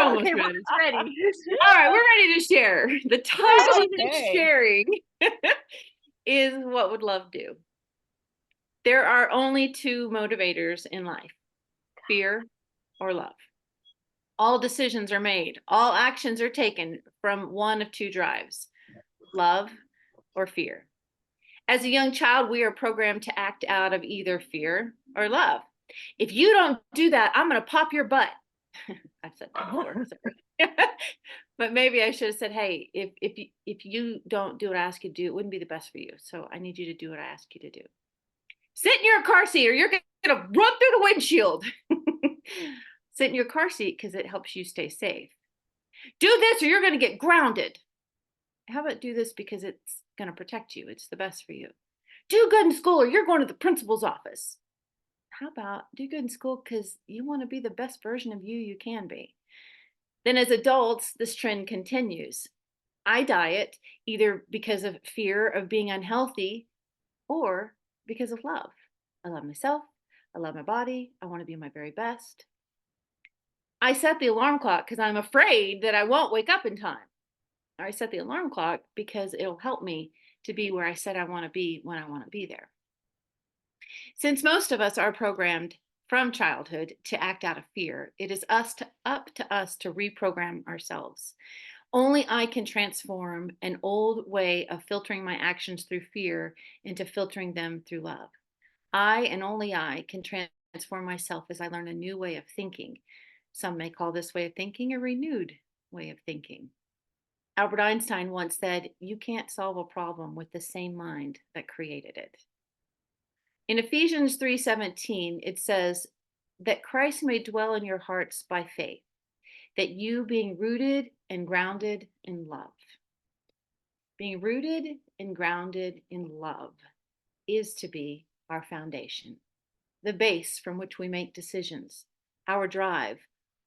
almost Okay, ready. we're ready. All right, we're ready to share. The title of the Okay. sharing is What Would Love Do? There are only two motivators in life, fear or love. All decisions are made, all actions are taken from one of two drives, love or fear. As a young child, we are programmed to act out of either fear or love. If you don't do that, I'm going to pop your butt. I've said that before. But maybe I should have said, hey, if you don't do what I ask you to do, it wouldn't be the best for you. So I need you to do what I ask you to do. Sit in your car seat or you're going to run through the windshield. Sit in your car seat because it helps you stay safe. Do this or you're going to get grounded. How about do this because it's going to protect you? It's the best for you. Do good in school or you're going to the principal's office. How about do good in school because you want to be the best version of you can be? Then as adults, this trend continues. I diet either because of fear of being unhealthy or because of love. I love myself. I love my body. I want to be my very best. I set the alarm clock because I'm afraid that I won't wake up in time. Or I set the alarm clock because it'll help me to be where I said I want to be when I want to be there. Since most of us are programmed from childhood to act out of fear, it is up to us to reprogram ourselves. Only I can transform an old way of filtering my actions through fear into filtering them through love. I and only I can transform myself as I learn a new way of thinking. Some may call this way of thinking a renewed way of thinking. Albert Einstein once said, "You can't solve a problem with the same mind that created it." In Ephesians 3:17, it says that Christ may dwell in your hearts by faith, that you being rooted and grounded in love. Being rooted and grounded in love is to be our foundation, the base from which we make decisions, our drive,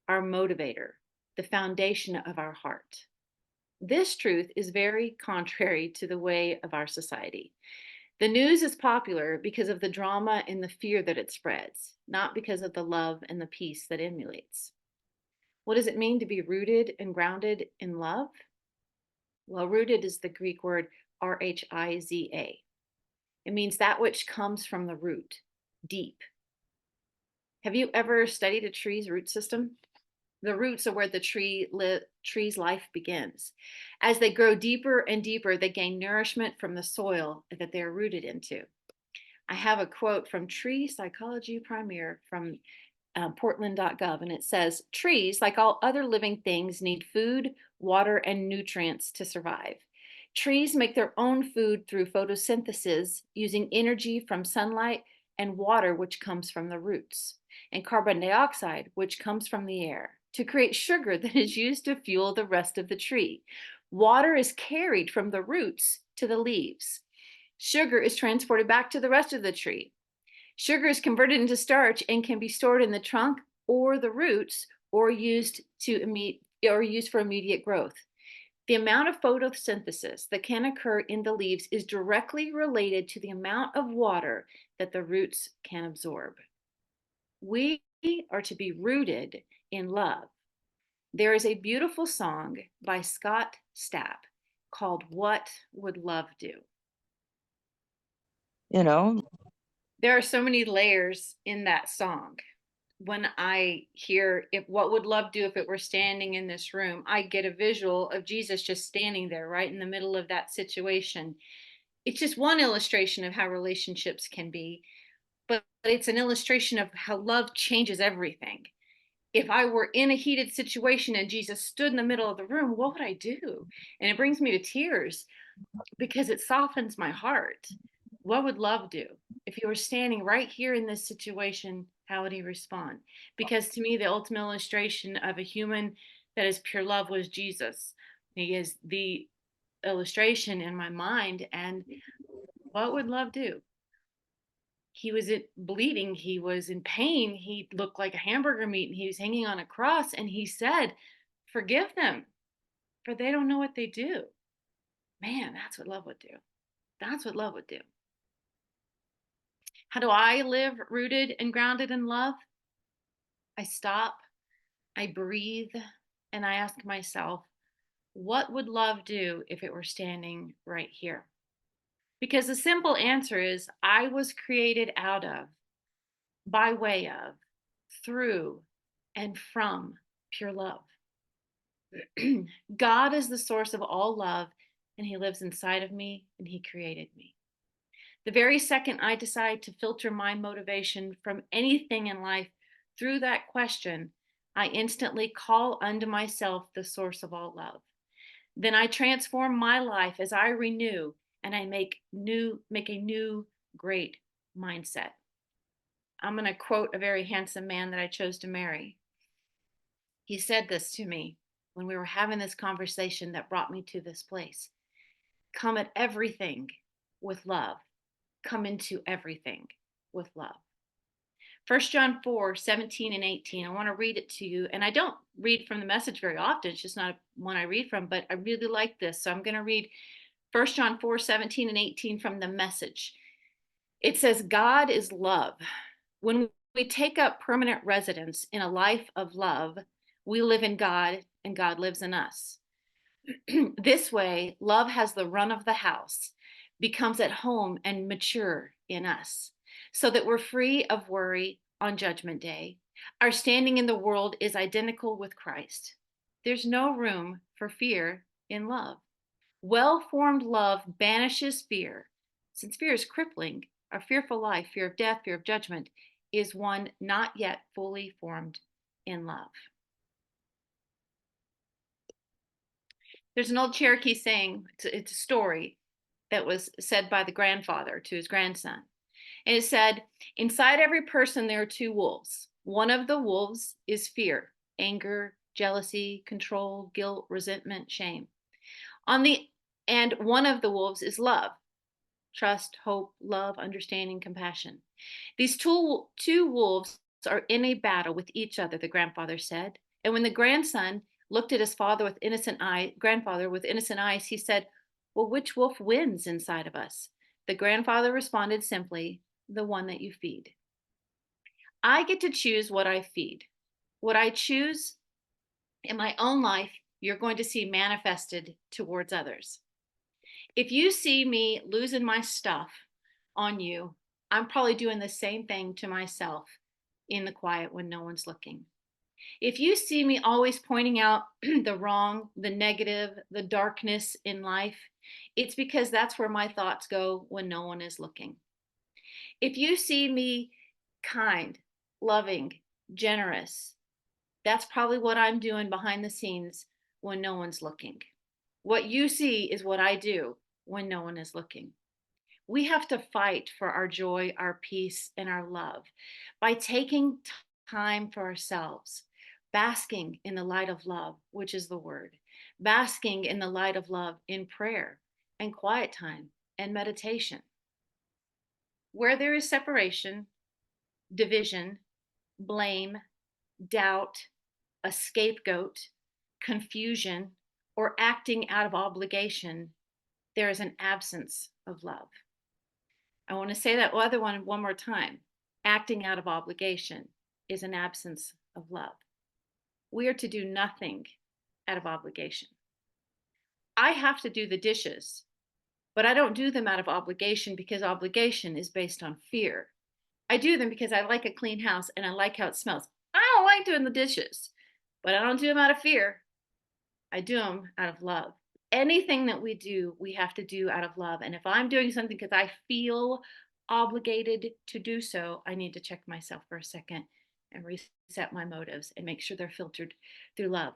our motivator, the foundation of our heart. This truth is very contrary to the way of our society. The news is popular because of the drama and the fear that it spreads, not because of the love and the peace that emulates. What does it mean to be rooted and grounded in love? Well, rooted is the Greek word rhiza. It means that which comes from the root, deep. Have you ever studied a tree's root system? The roots are where the tree's life begins. As they grow deeper and deeper, they gain nourishment from the soil that they are rooted into. I have a quote from Tree Psychology Premier from portland.gov, and it says, trees, like all other living things, need food, water, and nutrients to survive. Trees make their own food through photosynthesis using energy from sunlight and water, which comes from the roots, and carbon dioxide, which comes from the air, to create sugar that is used to fuel the rest of the tree. Water is carried from the roots to the leaves. Sugar is transported back to the rest of the tree. Sugar is converted into starch and can be stored in the trunk or the roots or used for immediate growth. The amount of photosynthesis that can occur in the leaves is directly related to the amount of water that the roots can absorb. We are to be rooted in love. There is a beautiful song by Scott Stapp called What Would Love Do? You know, There are so many layers in that song. When I hear if what would love do if it were standing in this room, I get a visual of Jesus just standing there right in the middle of that situation. It's just one illustration of how relationships can be, but it's an illustration of how love changes everything. If I were in a heated situation and Jesus stood in the middle of the room, what would I do? And it brings me to tears because it softens my heart. What would love do? If he were standing right here in this situation, how would he respond? Because to me, the ultimate illustration of a human that is pure love was Jesus. He is the illustration in my mind. And what would love do? He was bleeding. He was in pain. He looked like a hamburger meat and he was hanging on a cross. And he said, forgive them, for they don't know what they do. Man, that's what love would do. That's what love would do. How do I live rooted and grounded in love? I stop, I breathe, and I ask myself, what would love do if it were standing right here? Because the simple answer is I was created out of, by way of, through, and from pure love. God is the source of all love, and He lives inside of me, and He created me. The very second I decide to filter my motivation from anything in life through that question, I instantly call unto myself the source of all love. Then I transform my life as I renew and I make a new great mindset. I'm going to quote a very handsome man that I chose to marry. He said this to me when we were having this conversation that brought me to this place. Come at everything with love. Come into everything with love. 1 John 4:17 and 18. I want to read it to you. And I don't read from the Message very often. It's just not one I read from, but I really like this. So I'm going to read 1 John 4:17 and 18 from the Message. It says, God is love. When we take up permanent residence in a life of love, we live in God and God lives in us. This way, love has the run of the house, becomes at home and mature in us, so that we're free of worry on Judgment Day. Our standing in the world is identical with Christ. There's no room for fear in love. Well-formed love banishes fear. Since fear is crippling, a fearful life, fear of death, fear of judgment, is one not yet fully formed in love. There's an old Cherokee saying, it's a story that was said by the grandfather to his grandson. And it said, inside every person, there are two wolves. One of the wolves is fear, anger, jealousy, control, guilt, resentment, shame. And one of the wolves is love, trust, hope, love, understanding, compassion. These two wolves are in a battle with each other, the grandfather said. And when the grandson looked at his grandfather with innocent eyes, he said, well, which wolf wins inside of us? The grandfather responded simply, the one that you feed. I get to choose what I feed. What I choose in my own life, you're going to see manifested towards others. If you see me losing my stuff on you, I'm probably doing the same thing to myself in the quiet when no one's looking. If you see me always pointing out the wrong, the negative, the darkness in life, it's because that's where my thoughts go when no one is looking. If you see me kind, loving, generous, that's probably what I'm doing behind the scenes when no one's looking. What you see is what I do when no one is looking. We have to fight for our joy, our peace, and our love by taking time for ourselves, basking in the light of love, which is the word, basking in the light of love in prayer and quiet time and meditation. Where there is separation, division, blame, doubt, a scapegoat, confusion, or acting out of obligation, there is an absence of love. I want to say that other one more time. Acting out of obligation is an absence of love. We are to do nothing out of obligation. I have to do the dishes, but I don't do them out of obligation because obligation is based on fear. I do them because I like a clean house and I like how it smells. I don't like doing the dishes, but I don't do them out of fear. I do them out of love. Anything that we do, we have to do out of love. And if I'm doing something because I feel obligated to do so, I need to check myself for a second and reset my motives and make sure they're filtered through love.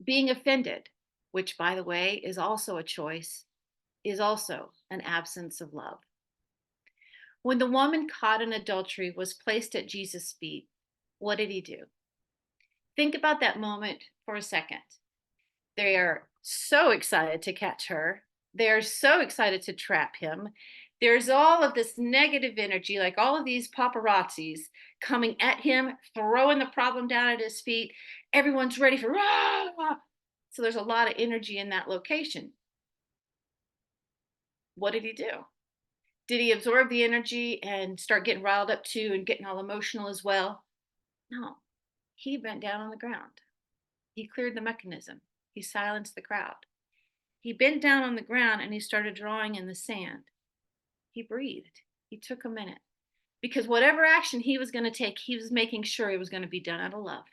Being offended, which by the way is also a choice, is also an absence of love. When the woman caught in adultery was placed at Jesus' feet, what did he do? Think about that moment for a second. They are so excited to catch her. They're so excited to trap him. There's all of this negative energy, like all of these paparazzis coming at him, throwing the problem down at his feet. Everyone's ready for, rah! So there's a lot of energy in that location. What did he do? Did he absorb the energy and start getting riled up too and getting all emotional as well? No, he bent down on the ground. He cleared the mechanism. He silenced the crowd. He bent down on the ground and he started drawing in the sand. He breathed. He took a minute because whatever action he was going to take, he was making sure it was going to be done out of love,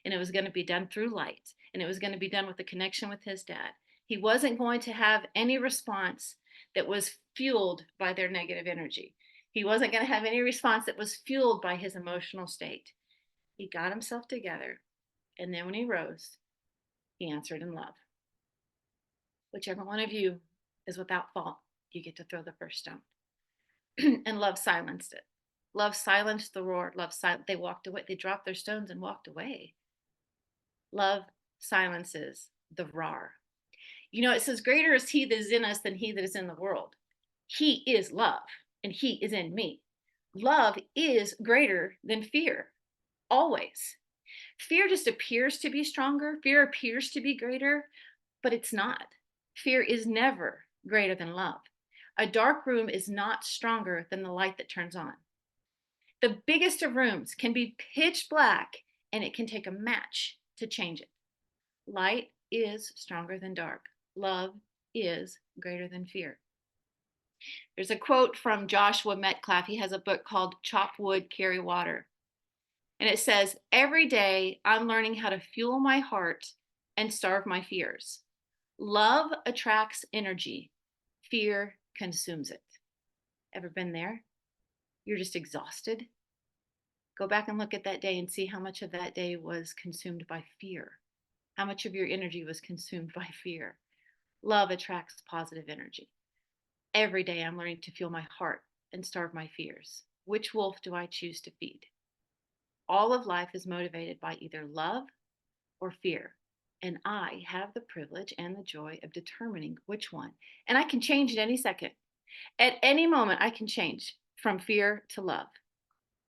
and it was going to be done through light, and it was going to be done with the connection with his dad. He wasn't going to have any response that was fueled by their negative energy. He wasn't going to have any response that was fueled by his emotional state. He got himself together, and then when he rose, he answered in love. Whichever one of you is without fault, you get to throw the first stone. And love silenced it. Love silenced the roar. They walked away. They dropped their stones and walked away. Love silences the roar. You know, it says, greater is he that is in us than he that is in the world. He is love, and he is in me. Love is greater than fear, always. Fear just appears to be stronger. Fear appears to be greater, but it's not. Fear is never greater than love. A dark room is not stronger than the light that turns on. The biggest of rooms can be pitch black, and it can take a match to change it. Light is stronger than dark. Love is greater than fear. There's a quote from Joshua Metcalf. He has a book called Chop Wood, Carry Water. And it says, every day I'm learning how to fuel my heart and starve my fears. Love attracts energy. Fear consumes it. Ever been there? You're just exhausted. Go back and look at that day and see how much of that day was consumed by fear. How much of your energy was consumed by fear. Love attracts positive energy. Every day I'm learning to fuel my heart and starve my fears. Which wolf do I choose to feed? All of life is motivated by either love or fear. And I have the privilege and the joy of determining which one. And I can change at any second. At any moment, I can change from fear to love.